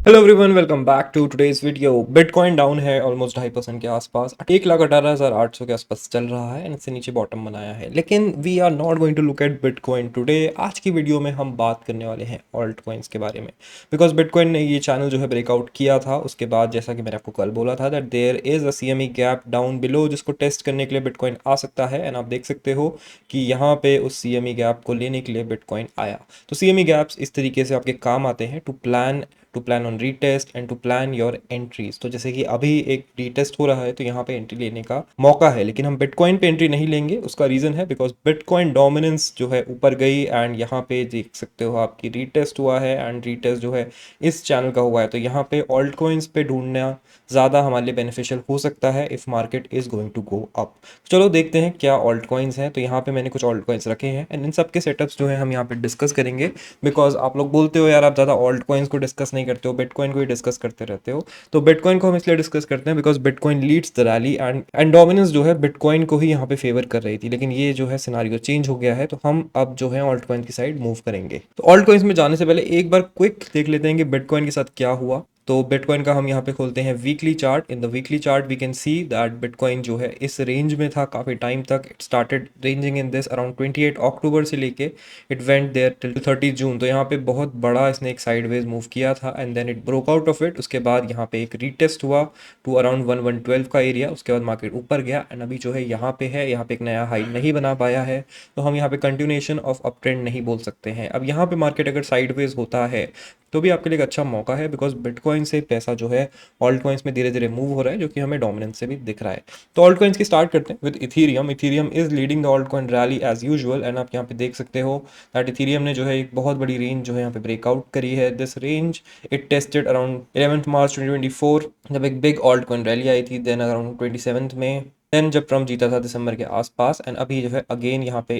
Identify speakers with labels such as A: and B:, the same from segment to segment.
A: Hello everyone, welcome back to today's video. Bitcoin down है almost 2.5% के आसपास, 1,18,800 के आसपास चल रहा है एंड इससे नीचे बॉटम बनाया है। लेकिन we are not going to look at bitcoin today. आज की वीडियो में हम बात करने वाले हैं ऑल्ट कॉइन्स के बारे में, बिकॉज बिटकॉइन ने ये चैनल जो है ब्रेकआउट किया था। उसके बाद जैसा कि मैंने आपको कल बोला था that there is a CME gap down below, जिसको टेस्ट करने के लिए बिटकॉइन आ सकता है। एंड आप देख सकते हो कि यहाँ पे उस CME गैप को लेने के लिए बिटकॉइन आया। तो CME गैप्स इस तरीके से आपके काम आते हैं to plan on retest and to plan your entries. तो जैसे कि अभी एक रीटेस्ट हो रहा है तो यहाँ पे एंट्री लेने का मौका है, लेकिन हम बिटकॉइन पे एंट्री नहीं लेंगे। उसका रीजन है बिकॉज बिटकॉइन डोमिनेंस जो है ऊपर गई एंड यहाँ पे देख सकते हो आपकी रीटेस्ट हुआ है एंड रीटेस्ट जो है इस चैनल का हुआ है। तो यहाँ पे ऑल्ट कॉइन्स पे ढूंढना ज़्यादा हमारे लिए बेनिफिशियल हो सकता है if market is going to go up. चलो देखते हैं क्या ऑल्ट कॉइन्स हैं। तो यहाँ पे मैंने कुछ ऑल्ट कॉइन्स रखे हैं एंड इन सब के सेटअप्स जो है हम यहाँ पे डिस्कस करेंगे। बिकॉज आप लोग बोलते हो यार आप ज़्यादा ऑल्ट कॉइन्स को डिस्कस नहीं करते हो, बिटकॉइन को ही डिस्कस करते रहते हो। तो बिटकॉइन को हम इसलिए डिस्कस करते हैं because bitcoin leads the rally and dominance जो है बिटकॉइन को ही यहाँ पे फेवर कर रही थी। लेकिन ये जो है सिनारियो चेंज हो गया है, तो हम अब जो है ऑल्ट कॉइन की साइड मूव करेंगे। तो ऑल्ट कॉइन्स में जाने से पहले एक बार क्विक देख लेते हैं कि बिटकॉइन के साथ क्या हुआ। तो बिटकॉइन का हम यहाँ पे खोलते हैं weekly chart. In the weekly chart we can see that bitcoin जो है इस रेंज में था काफ़ी टाइम तक। It started ranging in this around 28 October से लेके it went there till 30 June. तो यहाँ पे बहुत बड़ा इसने एक साइडवेज मूव किया था and then it broke out of it. उसके बाद यहाँ पे एक रीटेस्ट हुआ टू अराउंड 1112 का एरिया। उसके बाद मार्केट ऊपर गया एंड अभी जो है यहाँ पे है, यहाँ पे एक नया हाई नहीं बना पाया है। तो हम यहाँ पे कंटिन्यूएशन ऑफ अप ट्रेंड नहीं बोल सकते हैं। अब यहाँ पे मार्केट अगर साइडवेज होता है तो भी आपके लिए एक अच्छा मौका है, बिकॉज बिटकॉइन से पैसा जो है ऑल्ट कॉइन्स में धीरे धीरे मूव हो रहा है, जो कि हमें डोमिनेंस से भी दिख रहा है। तो ऑल्ट कॉइन्स की स्टार्ट करते हैं with ethereum. Ethereum is leading the alt coin rally as usual and आप यहाँ पे देख सकते हो दैट इथीरियम ने जो है एक बहुत बड़ी रेंज जो है यहाँ पे ब्रेकआउट करी है। This range it tested around 11 March 2024 जब एक बिग ऑल्ट कॉइन रैली आई थी। देन अराउंड 27 में देन जब ट्रम्प जीता था दिसंबर के आसपास एंड अभी जो है अगेन यहाँ पे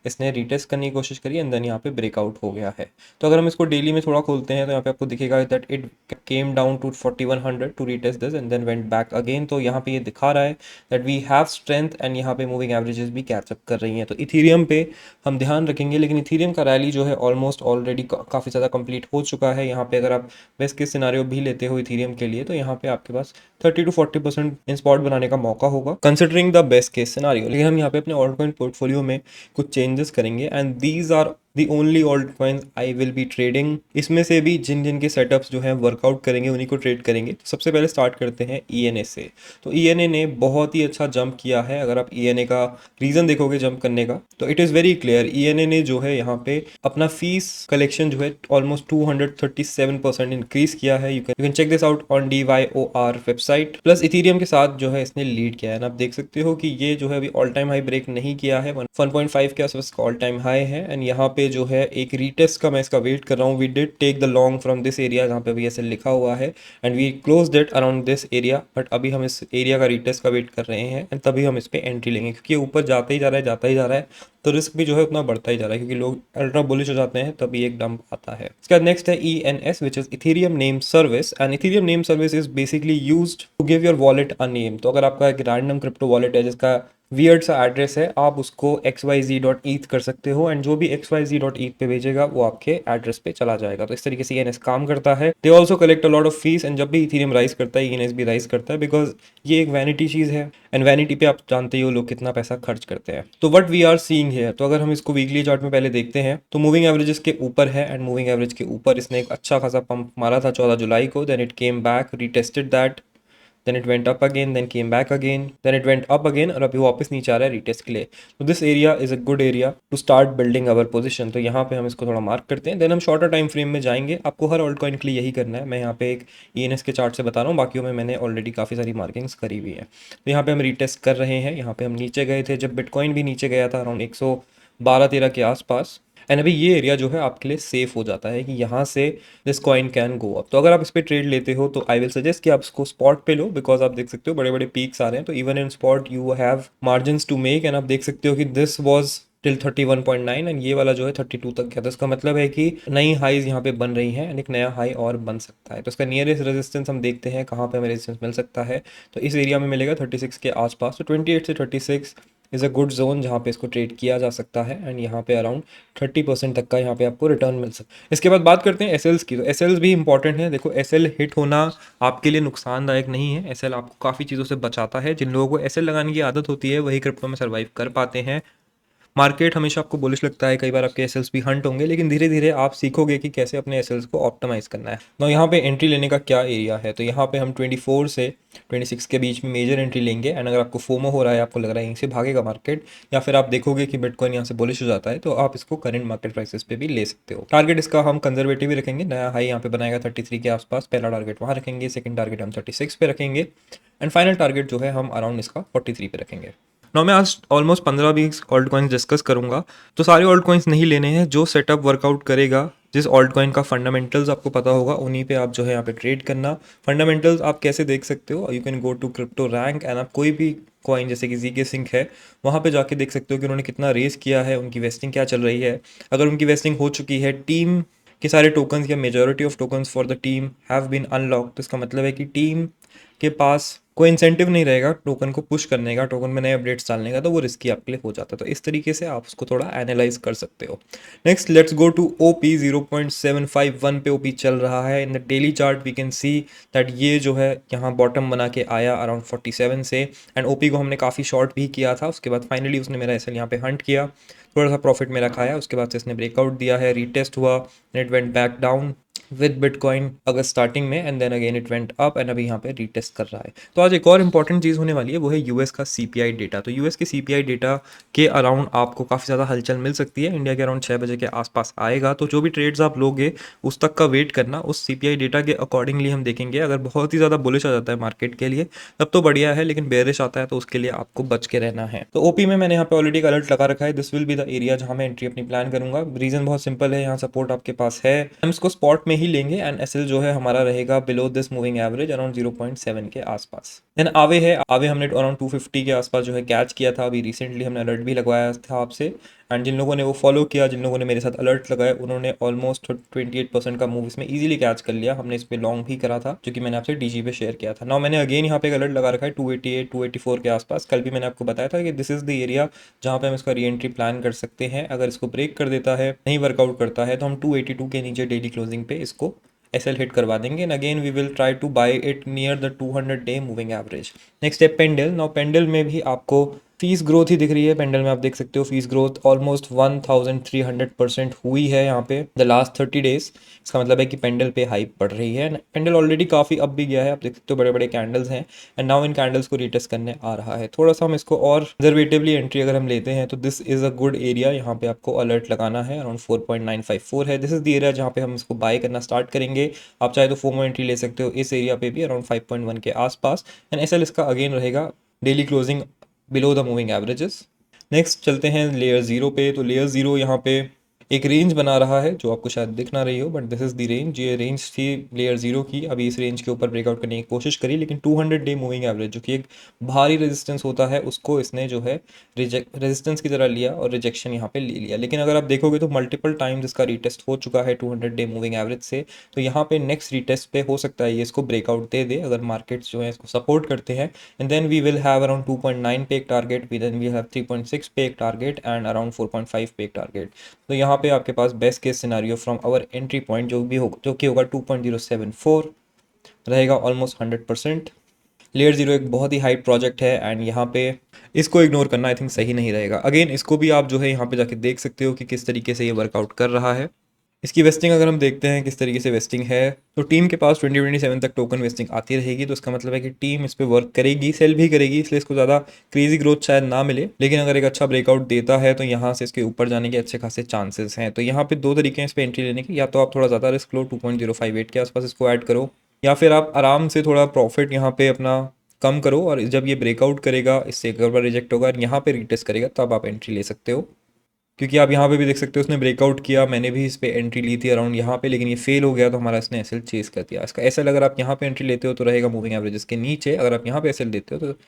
A: इसने रीटेस्ट करने की कोशिश करी एंड देन यहाँ पे ब्रेकआउट हो गया है। तो अगर हम इसको डेली में थोड़ा खोलते हैं तो यहाँ पे आपको दिखेगा that it came down to 4100 to retest this and then went back again. तो यहाँ पे ये दिखा रहा है that we have strength and यहाँ पे मूविंग एवरेजेस भी कैचअप कर रही हैं। तो इथीरियम पे हम ध्यान रखेंगे। लेकिन इथीरियम का रैली जो है ऑलमोस्ट ऑलरेडी काफ़ी ज़्यादा कंप्लीट हो चुका है। यहाँ पे अगर आप बेस्ट केस सिनारियो भी लेते हो इथीरियम के लिए तो यहाँ पे आपके पास 30 to 40% इन स्पॉट बनाने का मौका होगा considering the best case scenario. लेकिन हम यहाँ पे अपने ऑल्ट कॉइन पोर्टफोलियो में कुछ चेंजेस करेंगे and these are the only alt coins I will be trading. इसमें से भी जिन जिन के सेटअप्स जो है वर्कआउट करेंगे उन्हीं को ट्रेड करेंगे। तो सबसे पहले स्टार्ट करते हैं ENA से। तो ENA ने बहुत ही अच्छा जंप किया है। अगर आप ENA का रीजन देखोगे जंप करने का तो it is very clear. ENA ने जो है यहाँ पे अपना फीस कलेक्शन जो है ऑलमोस्ट 237% इंक्रीज किया है। You can check this out on DYOR website. Plus ethereum के साथ जो है इसने लीड किया है। आप देख सकते हो कि ये जो है अभी ऑल टाइम हाई ब्रेक नहीं किया है। 1.5 के आसपास का ऑल टाइम हाई है एंड यहाँ पे जो है एक रीटेस्ट का मैं इसका वेट कर रहा हूँ। We did take the long from this area जहाँ पे VSL लिखा हुआ है and we close it around this area. But अभी हम इस एरिया का रीटेस्ट का वेट कर रहे हैं एंड तभी हम इस पे एंट्री लेंगे, क्योंकि ऊपर जाता ही जा रहा है जाता ही जा रहा है। तो रिस्क भी जो है उतना बढ़ता ही जा रहा है, क्योंकि लोग अल्ट्रा बुलिश हो जाते हैं तभी एक डंप आता है। इसके बाद नेक्स्ट है ENS which is ethereum name service and ethereum name service is basically used to give your wallet a name. तो अगर आपका एक रैंडम क्रिप्टो वॉलेट है जिसका वियर्ड सा एड्रेस है, आप उसको xyz.eth कर सकते हो एंड जो भी xyz.eth पे भेजेगा वो आपके एड्रेस पे चला जाएगा। तो इस तरीके से ENS काम करता है। They also collect a lot of fees and जब भी इथीरियम राइज करता है ENS भी राइज करता है, बिकॉज ये एक वैनिटी चीज़ है एंड वैनिटी पे आप जानते ही हो लोग कितना पैसा खर्च करते हैं। तो what we are seeing here, तो अगर हम इसको वीकली चार्ट में पहले देखते हैं तो मूविंग एवरेजेस के ऊपर है एंड मूविंग एवरेज के ऊपर इसने एक अच्छा खासा पंप मारा था 14 जुलाई को। Then it came back, retested that, then it went up again, then came back again, then it went up again और अभी वापस नीचे आ रहा है रीटेस्ट के लिए। तो this area is a good area to start building our position. तो यहाँ पे हम इसको थोड़ा मार्क करते हैं। देन हम शॉर्टर टाइम फ्रेम में जाएंगे। आपको हर ऑल्ट कॉइन के लिए यही करना है। मैं यहाँ पे एक ENS के चार्ट से बता रहा हूँ, बाकियों में मैंने ऑलरेडी काफ़ी सारी मार्किंग्स करी हुई है। तो यहाँ पे हम रीटेस्ट कर रहे हैं। यहाँ पे हम नीचे गए थे जब बिटकॉइन भी नीचे गया था अराउंड 112-13 के आसपास एंड अभी ये एरिया जो है आपके लिए सेफ हो जाता है कि यहाँ से this coin can go up. तो अगर आप इस पर ट्रेड लेते हो तो आई विल सजेस्ट कि आप इसको स्पॉट पे लो, बिकॉज आप देख सकते हो बड़े बड़े पीक्स आ रहे हैं। तो even in spot you have margin to make and आप देख सकते हो कि दिस वॉज टिल 31.9 एंड ये वाला जो है 32 तक गया। तो इसका मतलब है कि नई हाईज यहाँ पे बन रही हैं एंड एक नया हाई और बन सकता है। तो इसका नियरेस्ट रेजिस्टेंस हम देखते हैं कहाँ पे हमें रेजिस्टेंस मिल सकता है। तो इस एरिया में मिलेगा 36 के आसपास। तो 28 से 36 इज़ अ गुड जोन जहाँ पे इसको ट्रेड किया जा सकता है एंड यहाँ पे अराउंड 30% तक का यहाँ पे आपको रिटर्न मिल सकता है। इसके बाद बात करते हैं एसएल्स की। तो एसएल्स भी इंपॉर्टेंट है। देखो एसएल हिट होना आपके लिए नुकसानदायक नहीं है। एसएल आपको काफ़ी चीज़ों से बचाता है। जिन लोगों को एसएल लगाने की आदत होती है वही क्रिप्टो में सर्वाइव कर पाते हैं। मार्केट हमेशा आपको बुलिश लगता है, कई बार आपके एसएल्स भी हंट होंगे, लेकिन धीरे धीरे आप सीखोगे कि कैसे अपने एसएल्स को ऑप्टिमाइज करना है। तो यहाँ पे एंट्री लेने का क्या एरिया है, तो यहाँ पे हम 24 से 26 के बीच में मेजर एंट्री लेंगे। एंड अगर आपको फोमो हो रहा है, आपको लग रहा है यहीं से भागेगा मार्केट, या फिर आप देखोगे कि बिटकॉइन यहाँ से बुलिश हो जाता है, तो आप इसको करंट मार्केट प्राइसेस पे भी ले सकते हो। टारगेट इसका हम कंजर्वेटिव ही रखेंगे। नया हाई यहाँ पे बनाएगा 33 के आसपास, पहला टारगेट वहाँ रखेंगे, सेकंड टारगेट हम 36 पे रखेंगे एंड फाइनल टारगेट जो है हम अराउंड इसका 43 पे रखेंगे। नौ मैं आज ऑलमोस्ट 15-20 ऑल्ट कॉइन्स डिस्कस करूंगा। तो सारे ऑल्ट कॉइन्स नहीं लेने हैं, जो सेटअप वर्कआउट करेगा, जिस ऑल्ट कॉइन का फंडामेंटल्स आपको पता होगा, उन्हीं पे आप जो है यहाँ पे ट्रेड करना। फंडामेंटल्स आप कैसे देख सकते हो, you can go to crypto rank and आप कोई भी कॉइन जैसे कि जीके सिंक है वहाँ पे जाके देख सकते हो कि उन्होंने कितना रेस किया है, उनकी वेस्टिंग क्या चल रही है। अगर उनकी वेस्टिंग हो चुकी है, टीम के सारे टोकन्स या majority of tokens for the team have been unlock, तो इसका मतलब है कि टीम के पास कोई इंसेंटिव नहीं रहेगा टोकन को पुश करने का, टोकन में नए अपडेट्स डालने का, तो वो रिस्की आपके लिए हो जाता है। तो इस तरीके से आप उसको थोड़ा एनालाइज कर सकते हो। Next let's go to OP. 0.751 पे ओपी चल रहा है। In the daily chart we can see that ये जो है यहाँ बॉटम बना के आया अराउंड 47 से एंड ओपी को हमने काफ़ी शॉर्ट भी किया था। उसके बाद फाइनली उसने मेरा एसएल यहाँ पे हंट किया, थोड़ा सा प्रॉफिट मेरा खाया, उसके बाद से इसने ब्रेकआउट दिया है, रीटेस्ट हुआ, it went back down with bitcoin अगर स्टार्टिंग में and then again it went up and अभी यहाँ पे रीटेस्ट कर रहा है। तो आज एक और इंपॉर्टेंट चीज़ होने वाली है, वो है यूएस का सीपीआई डेटा। तो यूएस के सीपीआई डेटा के अराउंड आपको काफ़ी ज़्यादा हलचल मिल सकती है। इंडिया के अराउंड 6 बजे के आसपास आएगा, तो जो भी ट्रेड्स आप लोगे उस तक का वेट करना। उस सीपीआई डेटा के अकॉर्डिंगली हम देखेंगे। अगर बहुत ही ज़्यादा बुलिश आ जाता है मार्केट के लिए तब तो बढ़िया है, लेकिन बेरिश आता है तो उसके लिए आपको बच के रहना है। तो ओपी में मैंने यहाँ पे ऑलरेडी एक अलर्ट लगा रखा है। This will be the area जहाँ मैं एंट्री अपनी प्लान करूंगा। रीजन बहुत सिंपल है, यहाँ सपोर्ट आपके पास है, हम इसको स्पॉट में ही लेंगे एंड एसएल जो है हमारा रहेगा below this moving average around 0.7 के आसपास। देन आवे है, आवे हमने अराउंड 250 के आसपास जो है कैच किया था। अभी रिसेंटली हमने अलर्ट भी लगवाया था आपसे, एंड जिन लोगों ने वो फॉलो किया, जिन लोगों ने मेरे साथ अलर्ट लगाया, उन्होंने ऑलमोस्ट 28% का मूव इसमें इजीली कैच कर लिया। हमने इस पर लॉन्ग भी करा था जो कि मैंने आपसे डीजी पे शेयर किया था। नाउ मैंने अगेन यहाँ पे एक अलर्ट लगा रखा है 288 284 के आसपास। कल भी मैंने आपको बताया था कि दिस इज द एरिया जहाँ पे हम इसका री एंट्री प्लान कर सकते हैं। अगर इसको ब्रेक कर देता है, नहीं वर्कआउट करता है, तो हम 282 के नीचे डेली क्लोजिंग पे इसको एसएल हिट करवा देंगे and again we will try to buy it near the 200 day moving average. Next है पेंडल। नाउ पेंडल में भी आपको फीस ग्रोथ ही दिख रही है। पेंडल में आप देख सकते हो फीस ग्रोथ ऑलमोस्ट 1300% हुई है यहाँ पे द लास्ट 30 डेज। इसका मतलब है कि पेंडल पे हाइप बढ़ रही है। पेंडल ऑलरेडी काफ़ी अप भी गया है, आप देख सकते हो बड़े बड़े कैंडल्स हैं एंड नाउ इन कैंडल्स को रिटेस्ट करने आ रहा है। थोड़ा सा हम इसको और कंजर्वेटिवली एंट्री अगर हम लेते हैं तो this is a good area. यहाँ पे आपको अलर्ट लगाना है, अराउंड 4.954 है। दिस इज द एरिया जहाँ पे हम इसको बाय करना स्टार्ट करेंगे। आप चाहे तो फोमो एंट्री ले सकते हो इस एरिया पे भी अराउंड 5.1 के आसपास एंड एसएल इसका अगेन रहेगा daily closing below the moving averages. Next चलते हैं लेयर जीरो पे। तो लेयर जीरो यहाँ पे एक रेंज बना रहा है जो आपको शायद दिख ना रही हो, but this is the range. ये रेंज थी लेयर जीरो की। अभी इस रेंज के ऊपर ब्रेकआउट करने की कोशिश करी, लेकिन 200 डे मूविंग एवरेज जो कि एक भारी रेजिस्टेंस होता है उसको इसने जो है रेजिस्टेंस की तरह लिया और रिजेक्शन यहाँ पे ले लिया। लेकिन अगर आप देखोगे तो मल्टीपल टाइम्स इसका रीटेस्ट हो चुका है 200 डे मूविंग एवरेज से। तो यहाँ पे नेक्स्ट रीटेस्ट पे हो सकता है ये इसको ब्रेकआउट दे दे, अगर मार्केट्स जो है इसको सपोर्ट करते हैं। And then we will have around 2.9 पे एक टारगेट, देन वी हैव 3.6 पे एक टारगेट एंड अराउंड 4.5 पे एक टारगेट। तो यहाँ पे आपके पास best case scenario from our entry point जो भी होगा, जो कि होगा 2.074 रहेगा ऑलमोस्ट 100%। लेयर जीरो एक बहुत ही हाइट प्रोजेक्ट है एंड यहाँ पे इसको इग्नोर करना आई थिंक सही नहीं रहेगा। अगेन इसको भी आप जो है यहाँ पे जाके देख सकते हो कि किस तरीके से ये वर्कआउट कर रहा है। इसकी वेस्टिंग अगर हम देखते हैं किस तरीके से वेस्टिंग है, तो टीम के पास 2027 तक टोकन वेस्टिंग आती रहेगी। तो इसका मतलब है कि टीम इस पर वर्क करेगी, सेल भी करेगी, इसलिए इसको ज़्यादा क्रेजी ग्रोथ शायद ना मिले, लेकिन अगर एक अच्छा ब्रेकआउट देता है तो यहाँ से इसके ऊपर जाने के अच्छे खासे चांसेस हैं। तो यहाँ पे दो तरीके हैं इस पर एंट्री लेने के, या तो आप थोड़ा ज़्यादा रिस्क लो 2.058 के आसपास इसको ऐड करो, या फिर आप आराम से थोड़ा प्रॉफिट यहाँ पे अपना कम करो और जब ये ब्रेकआउट करेगा, इससे एक बार रिजेक्ट होगा, यहाँ पे रिटेस्ट करेगा, तब आप एंट्री ले सकते हो। क्योंकि आप यहाँ पे भी देख सकते हो उसने ब्रेकआउट किया, मैंने भी इस पे एंट्री ली थी अराउंड यहाँ पे, लेकिन ये फेल हो गया तो हमारा इसने एसएल चेस कर दिया। इसका एसएल अगर आप यहाँ पे एंट्री लेते हो तो रहेगा मूविंग एवरेजेस के नीचे। अगर आप यहाँ पे एसएल लेते हो तो,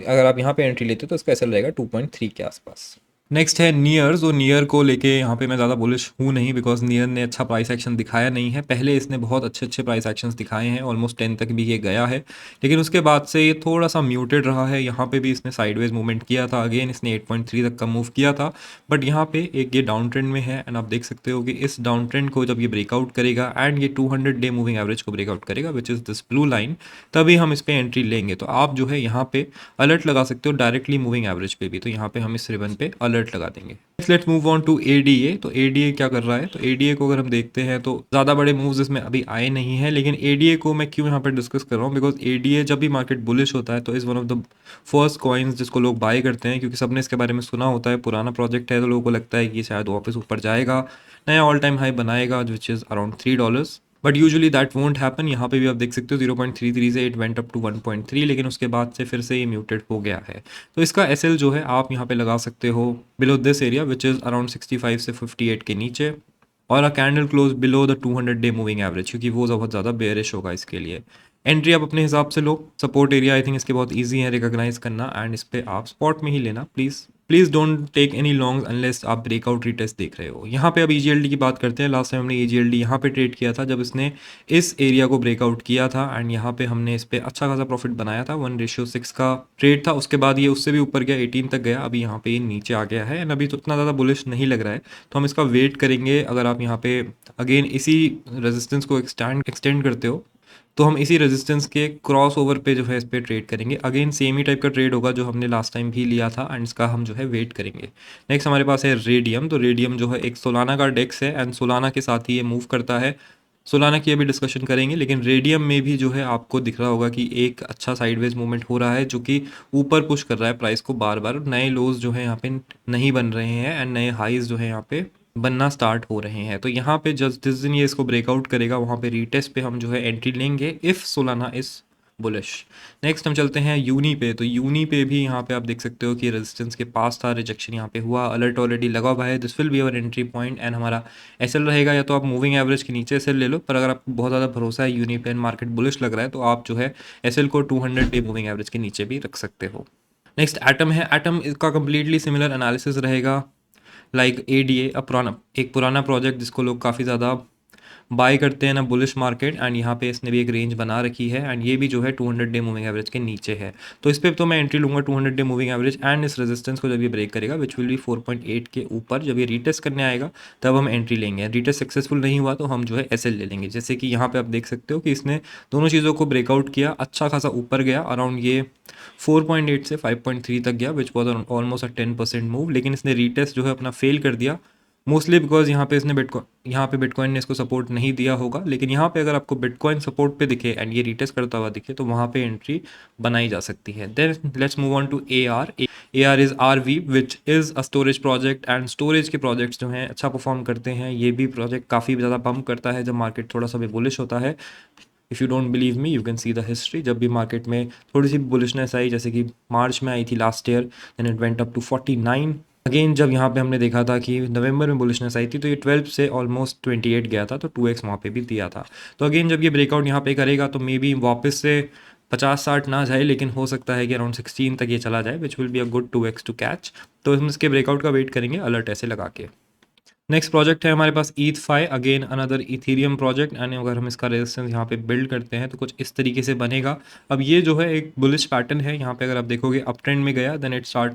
A: अगर आप यहाँ पे एंट्री लेते हो तो इसका एसएल रहेगा 2.3 के आसपास। नेक्स्ट है नियर। तो नियर को लेके यहाँ पे मैं ज़्यादा बुलिश हूँ नहीं, बिकॉज नियर ने अच्छा प्राइस एक्शन दिखाया नहीं है। पहले इसने बहुत अच्छे अच्छे प्राइस एक्शंस दिखाए हैं, ऑलमोस्ट 10 तक भी ये गया है, लेकिन उसके बाद से ये थोड़ा सा म्यूटेड रहा है। यहाँ पे भी इसने साइडवेज मूवमेंट किया था, अगेन इसने 8.3 तक का मूव किया था, बट यहाँ पे एक ये डाउन ट्रेंड में है एंड आप देख सकते हो कि इस डाउन ट्रेंड को जब ये ब्रेकआउट करेगा एंड ये 200 डे मूविंग एवरेज को ब्रेकआउट करेगा, which is this blue line, तभी हम इस पर एंट्री लेंगे। तो आप जो है यहाँ पे अलर्ट लगा सकते हो डायरेक्टली मूविंग एवरेज पे भी, तो यहाँ पे हम इस रिबन पे अलर्ट लगा देंगे। Let's move on to ADA. तो एडीए क्या कर रहा है, तो एडीए को अगर हम देखते हैं तो ज़्यादा बड़े मूव्स इसमें अभी आए नहीं हैं, लेकिन एडीए को मैं क्यों यहाँ पर डिस्कस कर रहा हूँ, बिकॉज एडीए जब भी मार्केट बुलिश होता है तो is one of the first coins जिसको लोग बाय करते हैं, क्योंकि सबने इसके बारे में सुना होता है, पुराना प्रोजेक्ट है, तो लोगों को लगता है कि शायद वापस ऊपर जाएगा, नया ऑल टाइम हाई बनाएगा, which is around $3, but usually that won't happen. यहाँ पे भी आप देख सकते हो 0.33 से इट वेंट अप टू 1.3, लेकिन उसके बाद से फिर से ये म्यूटेड हो गया है। तो इसका एसएल जो है आप यहाँ पे लगा सकते हो below this area, which is around 65 से 58 के नीचे, और अ candle close below the 200 day moving average, क्योंकि वो बहुत ज़्यादा बेयरिश होगा इसके लिए। एंट्री आप अपने हिसाब से लो। सपोर्ट एरिया आई थिंक इसके बहुत ईजी है रिकॉग्नाइज करना, एंड इस पर आप स्पॉट में ही लेना please. Please don't take any long unless आप ब्रेकआउट रीटेस्ट देख रहे हो। यहाँ पे अब ईजीएलडी की बात करते हैं। लास्ट टाइम हमने ईजीएलडी यहाँ पे ट्रेड किया था जब इसने इस एरिया को ब्रेकआउट किया था, एंड यहाँ पे हमने इस पर अच्छा खासा प्रॉफिट बनाया था। 1:6 का ट्रेड था, उसके बाद ये उससे भी ऊपर गया, 18 तक गया, अभी यहाँ पे ये नीचे आ गया है, एंड अभी तो उतना ज़्यादा बुलिश नहीं लग रहा है, तो हम इसका वेट करेंगे। अगर आप यहाँ पे अगेन इसी रेजिस्टेंस को एक्सटेंड करते हो तो हम इसी रेजिस्टेंस के क्रॉस ओवर पे जो है इस पर ट्रेड करेंगे। अगेन सेम ही टाइप का ट्रेड होगा जो हमने लास्ट टाइम भी लिया था, एंड इसका हम जो है वेट करेंगे। नेक्स्ट हमारे पास है रेडियम। तो रेडियम जो है एक सोलाना का डेक्स है, एंड सोलाना के साथ ही ये मूव करता है। सोलाना की अभी डिस्कशन करेंगे, लेकिन रेडियम में भी जो है आपको दिख रहा होगा कि एक अच्छा साइडवेज मूवमेंट हो रहा है, जो कि ऊपर पुश कर रहा है प्राइस को बार बार। नए लोज जो है यहाँ पे नहीं बन रहे हैं, एंड नए हाईज जो है यहाँ पे बनना स्टार्ट हो रहे हैं। तो यहाँ पे जस्ट जिस दिन ये इसको ब्रेकआउट करेगा वहाँ पे रीटेस्ट पे हम जो है एंट्री लेंगे इफ़ सोलाना इस बुलिश। नेक्स्ट हम चलते हैं यूनी पे। तो यूनी पे भी यहाँ पे आप देख सकते हो कि रेजिस्टेंस के पास था, रिजेक्शन यहाँ पे हुआ, अलर्ट ऑलरेडी लगा हुआ है। This will be our entry point, and हमारा एसएल रहेगा, या तो आप मूविंग एवरेज के नीचे एसएल ले लो, पर अगर आपको बहुत ज़्यादा भरोसा है यूनी पे मार्केट बुलिश लग रहा है तो आप जो है एसएल को 200 डे मूविंग एवरेज के नीचे भी रख सकते हो। नेक्स्ट एटम है। एटम का कंप्लीटली सिमिलर एनालिसिस रहेगा लाइक एडीए, एक पुराना प्रोजेक्ट जिसको लोग काफ़ी ज़्यादा बाय करते हैं ना बुलिश मार्केट, एंड यहाँ पे इसने भी एक रेंज बना रखी है, एंड ये भी जो है 200 डे मूविंग एवरेज के नीचे है। तो इस पर तो मैं एंट्री लूँगा 200 डे मूविंग एवरेज, एंड इस रेजिस्टेंस को जब ये ब्रेक करेगा विच विल बी 4.8 के ऊपर, जब ये रीटेस्ट करने आएगा तब हम एंट्री लेंगे। रीटेस्ट सक्सेसफुल नहीं हुआ तो हम जो है एसएल ले लेंगे। जैसे कि यहाँ पे आप देख सकते हो कि इसने दोनों चीज़ों को ब्रेकआउट किया, अच्छा खासा ऊपर गया, अराउंड ये 4.8 से 5.3 तक गया, which was almost a 10% move, लेकिन इसने रीटेस्ट जो है अपना फेल कर दिया, मोस्टली बिकॉज यहाँ पे इसने बिटकॉइन ने इसको सपोर्ट नहीं दिया होगा। लेकिन यहाँ पे अगर आपको बिटकॉइन सपोर्ट पे दिखे एंड ये रीटेस्ट करता हुआ दिखे तो वहाँ पे एंट्री बनाई जा सकती है। Then let's move on to AR। AR is RV which is a storage project, and storage के प्रोजेक्ट्स जो हैं अच्छा परफॉर्म करते हैं। ये भी प्रोजेक्ट काफ़ी ज़्यादा पम्प करता है जब मार्केट थोड़ा सा भी बुलिश होता है। If you don't believe me you can see the history. जब भी मार्केट में थोड़ी सी बुलिशनेस आई, जैसे कि मार्च में आई थी last year, then it went up to 49। Again जब यहाँ पे हमने देखा था कि नवंबर में बुलिशनेस आई थी तो ये 12 से ऑलमोस्ट 28 गया था, तो 2x वहाँ पे भी दिया था। तो अगेन जब ये ब्रेकआउट यहाँ पे करेगा तो मे बी वापस से 50-60 ना जाए, लेकिन हो सकता है कि अराउंड 16 तक ये चला जाए, which will be a good 2x to catch. तो हम इसके ब्रेकआउट का वेट करेंगे अलर्ट ऐसे लगा के। नेक्स्ट प्रोजेक्ट है हमारे पास ETHFI, again another Ethereum project, and अगर हम इसका रेजिस्टेंस यहाँ पे बिल्ड करते हैं तो कुछ इस तरीके से बनेगा। अब ये जो है एक बुलिश पैटर्न है। यहाँ पे अगर आप देखोगे अप ट्रेंड में गया, then it start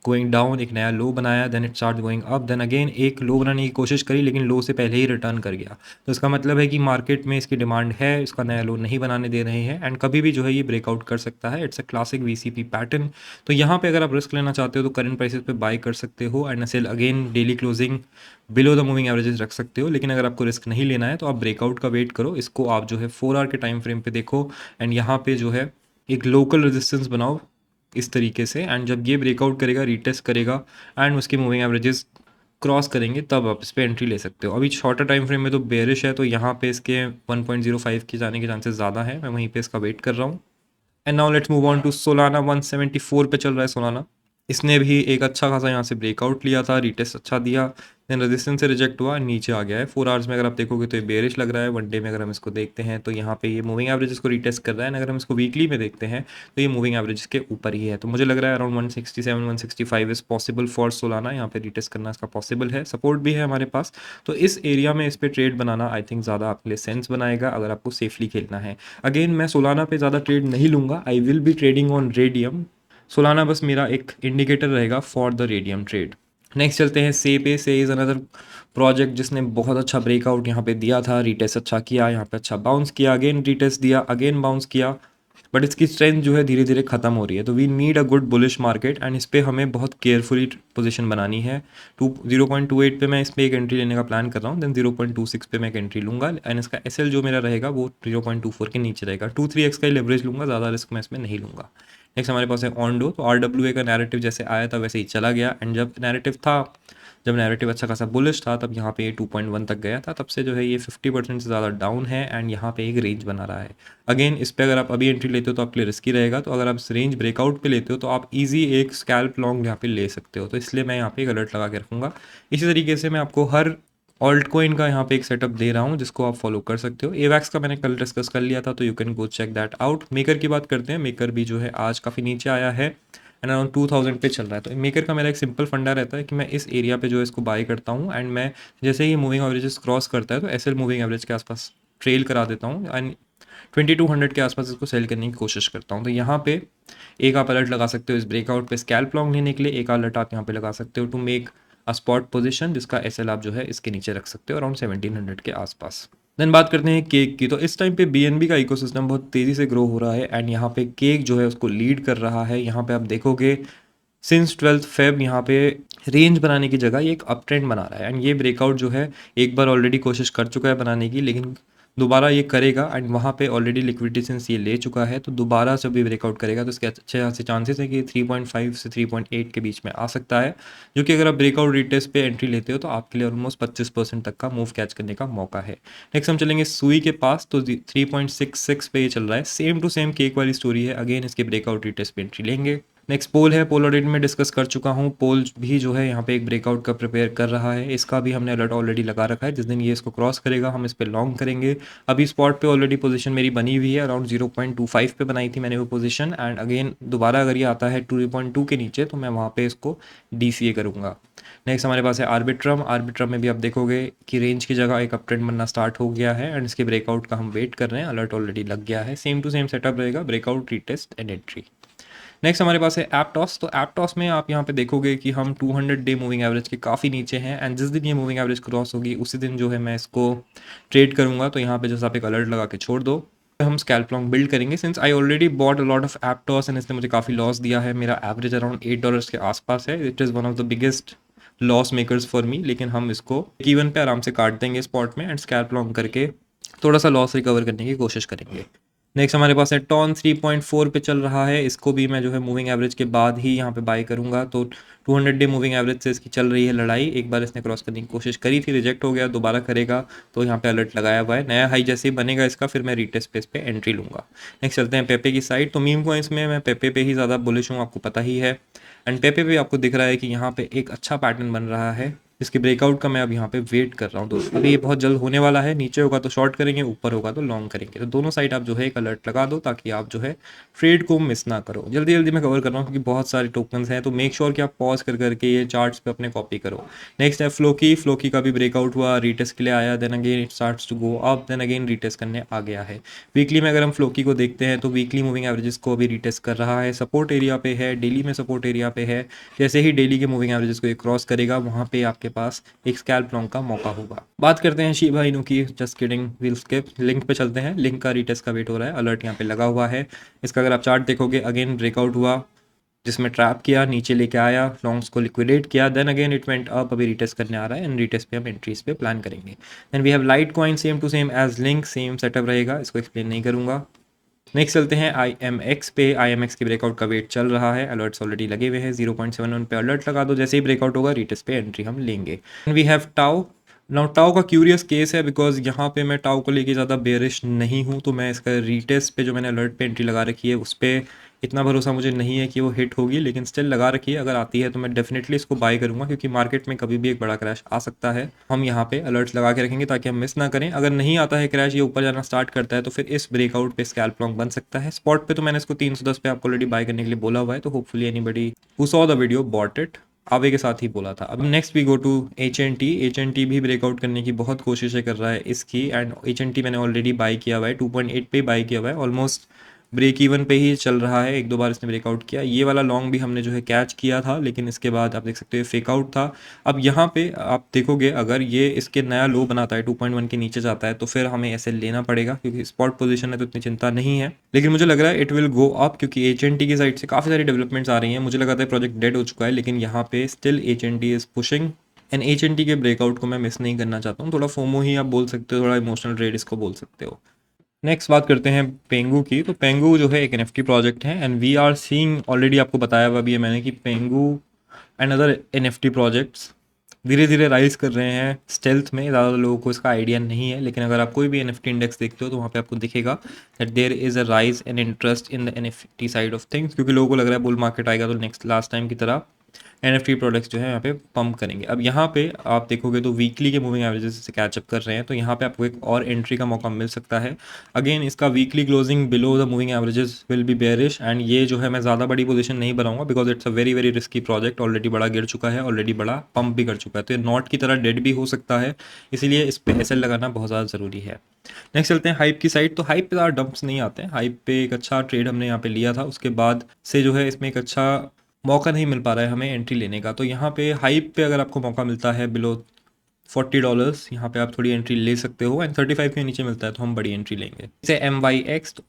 A: going down, एक नया लो बनाया, then it start going up, then again एक लो बनाने की कोशिश करी लेकिन लो से पहले ही रिटर्न कर गया। तो इसका मतलब है कि मार्केट में इसकी डिमांड है, इसका नया लो नहीं बनाने दे रहे हैं, एंड कभी भी जो है ये ब्रेकआउट कर सकता है। It's a classic VCP pattern. तो यहाँ पे अगर आप रिस्क लेना चाहते हो तो करंट प्राइसेस पे बाय कर सकते हो, and sell again daily closing below the moving averages रख सकते हो। लेकिन अगर आपको रिस्क नहीं लेना है तो आप ब्रेकआउट का वेट करो। इसको आप जो है 4 आवर के टाइम फ्रेम पे देखो, एंड यहाँ पे जो है एक लोकल रेजिस्टेंस बनाओ इस तरीके से, एंड जब ये ब्रेकआउट करेगा, रीटेस्ट करेगा, एंड उसके मूविंग एवरेजेस क्रॉस करेंगे तब आप इस पर एंट्री ले सकते हो। अभी शॉर्टर टाइम फ्रेम में तो बेरिश है, तो यहाँ पे इसके 1.05 के जाने के चांसेस ज़्यादा है। मैं वहीं पे इसका वेट कर रहा हूँ। And now let's move on to solana. 174 पे चल रहा है सोलाना। इसने भी एक अच्छा खासा यहाँ से ब्रेकआउट लिया था, रीटेस्ट अच्छा दिया, देन रेजिस्टेंस से रिजेक्ट हुआ, नीचे आ गया है। 4 आवर्स में अगर आप देखोगे तो ये बेयरिश लग रहा है। वन डे में अगर हम इसको देखते हैं तो यहाँ पे ये मूविंग एवरेजेस को रीटेस्ट कर रहा है। अगर हम इसको वीकली में देखते हैं तो ये मूविंग एवरेजेस के ऊपर ही है। तो मुझे लग रहा है around 167 165 is possible for Solana. यहाँ पे रीटेस्ट करना इसका पॉसिबल है, सपोर्ट भी है हमारे पास। तो इस एरिया में इस पर ट्रेड बनाना आई थिंक ज़्यादा आपके लिए सेंस बनाएगा अगर आपको सेफली खेलना है। अगेन मैं सोलाना पे ज़्यादा ट्रेड नहीं लूँगा, आई will be trading on radium. Solana बस मेरा एक इंडिकेटर रहेगा for the radium trade. Next चलते हैं से पे। से इज़ अनदर प्रोजेक्ट जिसने बहुत अच्छा ब्रेकआउट यहाँ पे दिया था, रीटेस्ट अच्छा किया, यहाँ पे अच्छा बाउंस किया, अगेन रीटेस्ट दिया, अगेन बाउंस किया, बट इसकी स्ट्रेंथ जो है धीरे धीरे खत्म हो रही है। तो we need a good bullish market and इस पर हमें बहुत केयरफुली पोजीशन बनानी है। 0.28 पे मैं इस पर एक एंट्री लेने का प्लान कर रहा हूँ, देन 0.26 पे मैं एक एंट्री लूँगा एंड इसका एसएल जो मेरा रहेगा वो 0.24 के नीचे रहेगा। 2-3x का ही लेवरेज लूँगा, ज़्यादा रिस्क मैं इसमें नहीं लूँगा। नेक्स्ट हमारे पास है ऑनडो। तो RWA का नैरेटिव जैसे आया था वैसे ही चला गया एंड जब नैरेटिव अच्छा खासा बुलिश था तब यहाँ पे ये 2.1 तक गया था। तब से जो है ये 50% से ज़्यादा डाउन है एंड यहाँ पे एक रेंज बना रहा है। अगेन इस पे अगर आप अभी एंट्री लेते हो तो आपके लिए रिस्की रहेगा। तो अगर आप इस रेंज ब्रेकआउट पे लेते हो तो आप इजी एक स्कैल्प लॉन्ग यहाँ पे ले सकते हो। तो इसलिए मैं यहाँ पे एक अलर्ट लगा के रखूँगा। इसी तरीके से मैं आपको हर ऑल्ट कोइन का यहाँ पे एक सेटअप दे रहा हूँ जिसको आप फॉलो कर सकते हो। एवैक्स का मैंने कल डिस्कस कर लिया था, तो you can go check that out. Maker की बात करते हैं। मेकर भी जो है आज काफ़ी नीचे आया है एंड अराउंड 2000 पे चल रहा है। तो मेकर का मेरा एक सिंपल फंडा रहता है कि मैं इस एरिया पे जो है इसको बाय करता हूँ एंड मैं जैसे ही मूविंग एवरेजेस क्रॉस करता है तो एसएल मूविंग एवरेज के आसपास ट्रेल करा देता हूँ एंड 2200 के आसपास इसको सेल करने की कोशिश करता हूँ। तो यहाँ पे एक आप अलर्ट लगा सकते हो इस ब्रेकआउट पे स्कैल्प लॉन्ग लेने के लिए, एक अलर्ट आप यहाँ पे लगा सकते हो to make a spot position जिसका एसएल आप जो है इसके नीचे रख सकते हो अराउंड 1700 के आसपास। देन बात करते हैं केक की। तो इस टाइम पे बीएनबी का इकोसिस्टम बहुत तेज़ी से ग्रो हो रहा है एंड यहाँ पे केक जो है उसको लीड कर रहा है। यहाँ पे आप देखोगे सिंस 12th फेब यहाँ पे रेंज बनाने की जगह ये एक अप ट्रेंड बना रहा है एंड ये ब्रेकआउट जो है एक बार ऑलरेडी कोशिश कर चुका है बनाने की, लेकिन दोबारा ये करेगा एंड वहाँ पे ऑलरेडी लिक्विडिटी सिंस ये ले चुका है। तो दोबारा जब भी ब्रेकआउट करेगा तो इसके अच्छे खासे चांसेस है कि 3.5 से 3.8 के बीच में आ सकता है, जो कि अगर आप ब्रेकआउट रिटेस्ट पे एंट्री लेते हो तो आपके लिए ऑलमोस्ट 25% तक का मूव कैच करने का मौका है। नेक्स्ट हम चलेंगे सुई के पास। तो 3.66 पे ये चल रहा है, सेम टू सेम केक वाली स्टोरी है। अगेन इसके ब्रेकआउट रिटेस्ट पे एंट्री लेंगे। नेक्स्ट पोल है। पोल ऑलरेडी में डिस्कस कर चुका हूँ। पोल भी जो है यहाँ पे एक ब्रेकआउट का प्रिपेयर कर रहा है। इसका भी हमने अलर्ट ऑलरेडी लगा रखा है, जिस दिन ये इसको क्रॉस करेगा हम इस पे लॉन्ग करेंगे। अभी स्पॉट पे ऑलरेडी पोजीशन मेरी बनी हुई है, अराउंड 0.25 पे बनाई थी मैंने वो पोजीशन एंड अगेन दोबारा अगर ये आता है 2.2 के नीचे तो मैं वहाँ पे इसको DCA करूँगा। नेक्स्ट हमारे पास है आर्बिट्रम। आर्बिट्रम में भी आप देखोगे कि रेंज की जगह एक अप ट्रेंड बनना स्टार्ट हो गया है एंड इसके ब्रेकआउट का हम वेट कर रहे हैं। अलर्ट ऑलरेडी लग गया है। सेम टू सेम सेटअप रहेगा, breakout, retest and entry. Next हमारे पास है एप्टॉस। तो एप्टॉस में आप यहाँ पे देखोगे कि हम 200 डे मूविंग एवरेज के काफ़ी नीचे हैं एंड जिस दिन ये मूविंग एवरेज क्रॉस होगी उसी दिन जो है मैं इसको ट्रेड करूँगा। तो यहाँ पे जैसे आप एक अलर्ट लगा के छोड़ दो, हम स्कैल्प लॉन्ग बिल्ड करेंगे। Since I already bought a lot of Aptos and इसने मुझे काफ़ी लॉस दिया है। मेरा एवरेज अराउंड $8 के आसपास है। It is one of the biggest loss makers for me, लेकिन हम इसको इवन पे आराम से काट देंगे स्पॉट में एंड स्कैल्प लॉन्ग करके थोड़ा सा लॉस रिकवर करने की कोशिश करेंगे। नेक्स्ट हमारे पास है टॉन। 3.4 पे चल रहा है। इसको भी मैं जो है मूविंग एवरेज के बाद ही यहाँ पे बाय करूँगा। तो 200 डे मूविंग एवरेज से इसकी चल रही है लड़ाई। एक बार इसने क्रॉस करने की कोशिश करी थी, रिजेक्ट हो गया, दोबारा करेगा तो यहाँ पे अलर्ट लगाया हुआ है। नया हाई जैसे ही बनेगा इसका फिर मैं रीटेस्ट पे इस पे एंट्री लूँगा। नेक्स्ट चलते हैं पेपे की साइड। तो मीम कॉइंस में मैं पेपे पे ही ज़्यादा बुलिश हूँ, आपको पता ही है। एंड पेपे पे आपको दिख रहा है कि यहाँ पे एक अच्छा पैटर्न बन रहा है। इसके ब्रेकआउट का मैं अब यहाँ पे वेट कर रहा हूँ दोस्तों। अभी ये बहुत जल्द होने वाला है। नीचे होगा तो शॉर्ट करेंगे, ऊपर होगा तो लॉन्ग करेंगे। तो दोनों साइड आप जो है एक अलर्ट लगा दो ताकि आप जो है ट्रेड को मिस ना करो। जल्दी जल्दी मैं कवर कर रहा हूँ क्योंकि बहुत सारे टोकन्स हैं, तो मेक श्योर कि आप पॉज कर करके ये चार्ट्स पे अपने कॉपी करो। नेक्स्ट है फ्लोकी। फ्लोकी का भी ब्रेकआउट हुआ, रीटेस्ट के लिए आया, then again it starts to go up, then again retest करने आ गया है। वीकली में अगर हम फ्लोकी को देखते हैं तो वीकली मूविंग एवरेजेस को अभी रीटेस्ट कर रहा है, सपोर्ट एरिया पे है, डेली में सपोर्ट एरिया पे है। जैसे ही डेली के मूविंग एवरेजेस को ये क्रॉस करेगा वहाँ पे आपके पास एक स्कैल्प लॉन्ग का मौका होगा। बात करते हैं शिबा इनू की। Just kidding, wheel skip. Link पे चलते हैं। लिंक का रीटेस्ट का वेट हो रहा है, अलर्ट यहाँ पे लगा हुआ है। इसका अगर आप चार्ट देखोगे अगेन ब्रेकआउट हुआ जिसमें ट्रैप किया, नीचे लेके आया, लॉन्ग्स को लिक्विडेट किया, then again it went up. अभी रीटेस्ट करने आ रहा है एंड रीटेस्ट पे हम एंट्रीज पे प्लान करेंगे। Then we have Litecoin, same to same as link, same setup रहेगा, इसको एक्सप्लेन नहीं करूंगा। नेक्स्ट चलते हैं IMX पे। IMX की ब्रेकआउट का वेट चल रहा है, अलर्ट्स ऑलरेडी लगे हुए हैं। 0.71 पे अलर्ट लगा दो, जैसे ही ब्रेकआउट होगा रीटेस्ट पे एंट्री हम लेंगे। We have TAO. Now TAO का क्यूरियस केस है बिकॉज यहाँ पे मैं टाउ को लेके ज़्यादा बेरिश नहीं हूँ, तो मैं इसका रीटेस्ट पे जो मैंने अलर्ट पे एंट्री लगा रखी है उस पर इतना भरोसा मुझे नहीं है कि वो हिट होगी, लेकिन स्टिल लगा रखी है। अगर आती है तो मैं डेफिनेटली इसको बाय करूँगा क्योंकि मार्केट में कभी भी एक बड़ा क्रैश आ सकता है। हम यहाँ पे अलर्ट्स लगा के रखेंगे ताकि हम मिस ना करें। अगर नहीं आता है क्रैश, ये ऊपर जाना स्टार्ट करता है, तो फिर इस ब्रेकआउट पे स्कैल्प लॉन्ग बन सकता है। स्पॉट पे तो मैंने इसको 310 पे आपको ऑलरेडी बाय करने के लिए बोला हुआ है, तो hopefully anybody who saw the video bought it. आवे के साथ ही बोला था। अब next we go to H N T भी ब्रेकआउट करने की बहुत कोशिशें कर रहा है इसकी, एंड एच एन टी मैंने ऑलरेडी बाई किया हुआ है 2.8 पे बाई किया हुआ है। ऑलमोस्ट ब्रेक इवन पे ही चल रहा है, एक दो बार इसने ब्रेकआउट किया। ये वाला लॉन्ग भी हमने जो है कैच किया था, लेकिन इसके बाद आप देख सकते हो फेक आउट था। अब यहाँ पे आप देखोगे अगर ये इसके नया लो बनाता है 2.1 के नीचे जाता है तो फिर हमें ऐसे लेना पड़ेगा क्योंकि स्पॉट पोजीशन है तो इतनी चिंता नहीं है। लेकिन मुझे लग रहा है इट विल गो अप क्योंकि एच एन टी की साइड से काफ़ी सारी डेवलपमेंट्स आ रही हैं। मुझे लगा था प्रोजेक्ट डेड हो चुका है, लेकिन यहाँ पे still H N T is pushing, and H N T के ब्रेकआउट को मैं मिस नहीं करना चाहता हूँ। थोड़ा फोमो ही आप बोल सकते हो, थोड़ा इमोशनल ट्रेड इसको बोल सकते हो। नेक्स्ट बात करते हैं पेंगू की। तो पेंगू जो है एक एनएफटी प्रोजेक्ट है, and we are seeing, already आपको बताया हुआ भी है मैंने कि Pengu and other NFT projects धीरे धीरे राइज कर रहे हैं स्टेल्थ में। ज़्यादा लोगों को इसका आइडिया नहीं है, लेकिन अगर आप कोई भी एनएफटी इंडेक्स देखते हो तो वहाँ पे आपको दिखेगा that there is a rise and interest in the NFT side of things, क्योंकि लोगों को लग रहा है बुल मार्केट आएगा तो नेक्स्ट लास्ट टाइम की तरह एनएफटी प्रोडक्ट्स जो है यहाँ पे पंप करेंगे। अब यहाँ पे आप देखोगे तो वीकली के मूविंग एवरेजेस से कैचअप कर रहे हैं, तो यहाँ पे आपको एक और एंट्री का मौका मिल सकता है। अगेन इसका weekly closing below the moving averages will be bearish, and ये जो है मैं ज़्यादा बड़ी पोजीशन नहीं बनाऊंगा because it's a very very risky project. Already बड़ा गिर चुका है, ऑलरेडी बड़ा पंप भी कर चुका है, तो ये नॉट की तरह डेड भी हो सकता है, इसीलिए इस पर एसएल लगाना बहुत ज़्यादा ज़रूरी है। नेक्स्ट चलते हैं हाइप की साइड। तो हाइप पे ज़्यादा डंप्स नहीं आते हैं। हाइप पे एक अच्छा ट्रेड हमने यहाँ पे लिया था, उसके बाद से जो है इसमें एक अच्छा मौका नहीं मिल पा रहा है हमें एंट्री लेने का। तो यहाँ पे हाइप पे अगर आपको मौका मिलता है बिलो $40, यहाँ पे आप थोड़ी एंट्री ले सकते हो, एंड 35 के नीचे मिलता है तो हम बड़ी एंट्री लेंगे। जैसे MYX तो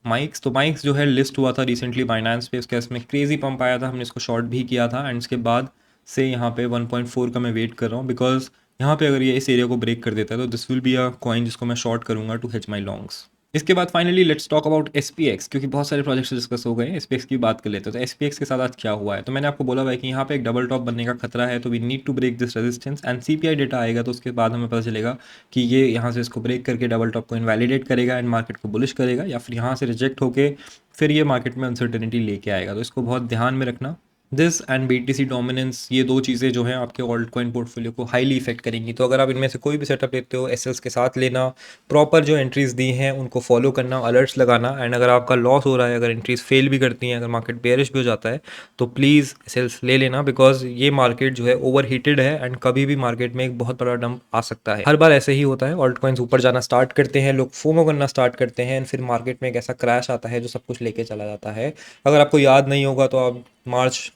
A: माइक्स जो है लिस्ट हुआ था रिसेंटली बाइनेंस पे, उसके इसमें क्रेजी पंप आया था, हमने इसको शॉर्ट भी किया था, एंड उसके बाद से यहाँ पे 1.4 का मैं वेट कर रहा हूँ बिकॉज यहाँ पे अगर ये इस एरिया को ब्रेक कर देता है तो this will be a coin जिसको मैं शॉर्ट करूँगा टू हेज माई लॉन्ग्स। इसके बाद finally let's talk about SPX, क्योंकि बहुत सारे प्रोजेक्ट्स डिस्कस हो गए हैं, SPX की बात कर लेते हैं। तो SPX के साथ आज क्या हुआ है, तो मैंने आपको बोला हुआ है कि यहाँ पे एक डबल टॉप बनने का खतरा है, तो we need to break this resistance, and CPI data आएगा तो उसके बाद हमें पता चलेगा कि ये यहाँ से इसको ब्रेक करके डबल टॉप को इनवैलिडेट करेगा एंड मार्केट को बुलिश करेगा, या फिर यहाँ से रिजेक्ट होकर फिर ये मार्केट में अनसर्टेनिटी लेके आएगा। तो इसको बहुत ध्यान में रखना। दिस एंड BTC डोमिनेंस, ये दो चीज़ें जो हैं आपके ऑल्ट कॉइन पोर्टफोलियो को हाईली इफेक्ट करेंगी। तो अगर आप इनमें से कोई भी सेटअप लेते हो, एसएल्स के साथ लेना, प्रॉपर जो एंट्रीज दी हैं उनको फॉलो करना, अलर्ट्स लगाना, एंड अगर आपका लॉस हो रहा है, अगर एंट्रीज फेल भी करती हैं, अगर मार्केट बेयरिश भी हो जाता है, तो प्लीज़ एसएल्स ले लेना बिकॉज ये मार्केट जो है ओवर हीटेड है एंड कभी भी मार्केट में एक बहुत बड़ा डंप आ सकता है। हर बार ऐसे ही होता है, ऑल्ट कॉइन्स ऊपर जाना स्टार्ट करते हैं, लोग फोमो करना स्टार्ट करते हैं, एंड फिर मार्केट में एक ऐसा क्रैश आता है जो सब कुछ लेके चला जाता है। अगर आपको याद नहीं होगा तो आप मार्च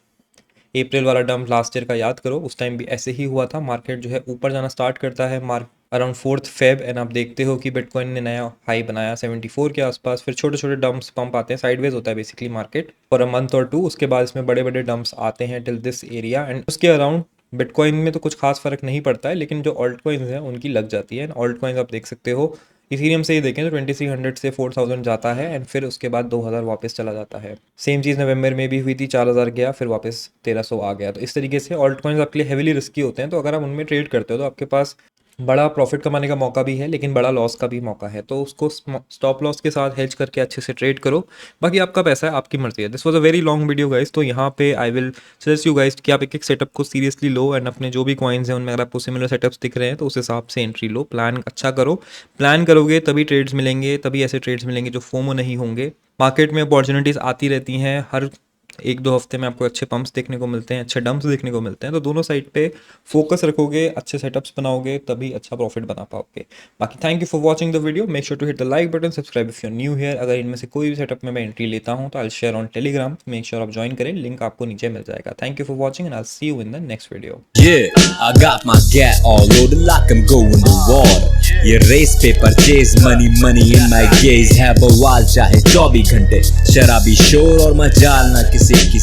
A: अप्रैल वाला डंप लास्ट ईयर का याद करो, उस टाइम भी ऐसे ही हुआ था। मार्केट जो है ऊपर जाना स्टार्ट करता है अराउंड 4 फेब, एंड आप देखते हो कि बिटकॉइन ने नया हाई बनाया 74 के आसपास। फिर छोटे छोटे डंप्स पंप आते हैं, साइडवेज होता है basically market for a month और 2, उसके बाद इसमें बड़े बड़े डंप्स आते हैं टिल दिस एरिया, एंड उसके अराउंड बिटकॉइन में तो कुछ खास फर्क नहीं पड़ता है, लेकिन जो ऑल्ट कॉइन्स हैं उनकी लग जाती है। ऑल्ट कॉइन्स आप देख सकते हो, इथेरियम से ही देखें तो 2300 से 4000 जाता है, एंड फिर उसके बाद 2000 वापस चला जाता है। सेम चीज़ नवंबर में भी हुई थी, 4000 गया, फिर वापस 1300 आ गया। तो इस तरीके से ऑल्ट कॉइन्स आपके लिए हेवीली रिस्की होते हैं, तो अगर आप उनमें ट्रेड करते हो तो आपके पास बड़ा प्रॉफिट कमाने का मौका भी है लेकिन बड़ा लॉस का भी मौका है, तो उसको स्टॉप लॉस के साथ हेज करके अच्छे से ट्रेड करो। बाकी आपका पैसा है, आपकी मर्जी है। This was a very long video guys, तो यहाँ पे I will suggest you guys कि आप एक एक सेटअप को सीरियसली लो, एंड अपने जो भी कॉइन्स हैं उनमें अगर आपको सिमिलर सेटअप्स दिख रहे हैं तो उस हिसाब से एंट्री लो, प्लान अच्छा करो। प्लान करोगे तभी ट्रेड्स मिलेंगे, तभी ऐसे ट्रेड्स मिलेंगे जो फोमो नहीं होंगे। मार्केट में अपॉर्चुनिटीज़ आती रहती हैं, हर एक दो हफ्ते में आपको अच्छे पंप्स देखने को मिलते हैं, अच्छे डंप्स देखने को मिलते हैं, तो दोनों साइड पे फोकस रखोगे, अच्छे सेटअप्स बनाओगे, तभी अच्छा प्रॉफिट बना पाओगे। बाकी thank you for watching the video, make sure to hit the like button, subscribe if you are new here. अगर इनमें से कोई भी सेटअप में मैं एंट्री लेता हूँ तो I share on Telegram, make sure आप ज्वाइन करें, लिंक आपको नीचे मिल जाएगा। Thank you for watching and I will see you in the next video.
B: Yeah, I got my gat all loaded like I'm going to war. ये race पे purchase money in my gaze है बवाल, चाहे 24 घंटे शराबी शोर और मजाल ना किसी की